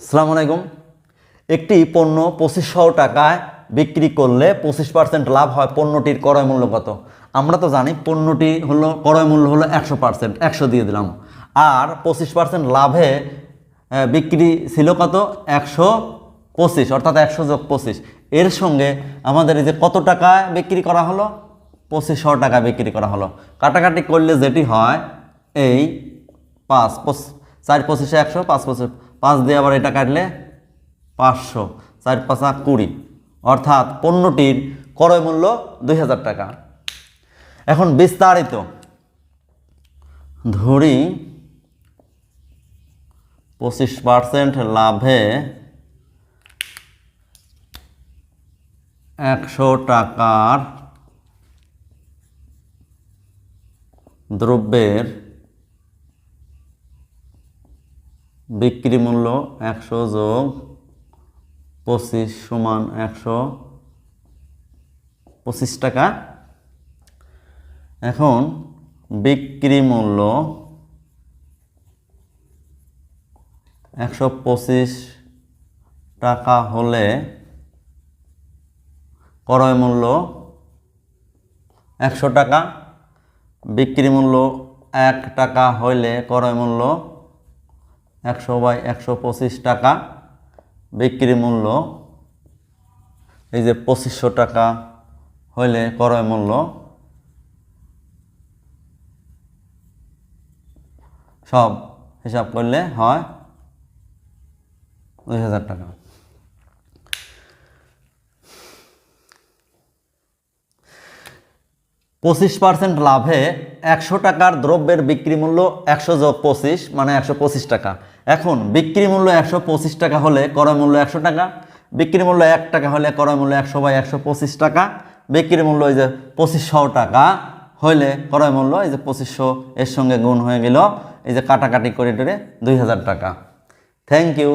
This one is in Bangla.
আসসালামু আলাইকুম। একটি পণ্য 2500 টাকায় বিক্রি করলে 25% লাভ হয়। পণ্যটির ক্রয় মূল্য কত? আমরা তো জানি পণ্যটি হলো ক্রয় মূল্য হলো 100%, 100 দিয়ে দিলাম। আর 25% লাভে বিক্রি ছিল কত? 125, অর্থাৎ 100 যোগ 25। এর সঙ্গে আমাদের এই যে কত টাকায় বিক্রি করা হলো? 2500 টাকা বিক্রি করা হলো। কাটাকাটি করলে যেটি হয় এই 5 4 25 100, 5 25 5 দিয়ে আবার এটা কাটলে 500, 4 5 20, অর্থাৎ পণ্যটির ক্রয় মূল্য 2000 টাকা। এখন বিস্তারিত ধরি 25% লাভে 100 টাকার দ্রব্যের বিক্রি মূল্য 100 যোগ 25 সমান 125 টাকা। এখন বিক্রি মূল্য 125 টাকা হলে ক্রয় মূল্য 100 টাকা। বিক্রি মূল্য 1 টাকা হইলে ক্রয় মূল্য 100/125 টাকা। বিক্রি মূল্য এই যে 2500 টাকা হইলে ক্রয় মূল্য সব হিসাব করলে হয় 2000 টাকা। %25 লাভে 100 টাকার দ্রব্যের বিক্রি মূল্য 100 যোগ 25 মানে 125 টাকা। এখন বিক্রি মূল্য 125 টাকা হলে ক্রয় মূল্য 100 টাকা। বিক্রি মূল্য 1 টাকা হলে ক্রয় মূল্য 100/125 টাকা। বিক্রি মূল্য এই যে 2500 টাকা হইলে ক্রয় মূল্য এই যে 2500 এর সঙ্গে গুণ হয়ে গেল, এই যে কাটাকাটি করে 2000 টাকা। Thank you.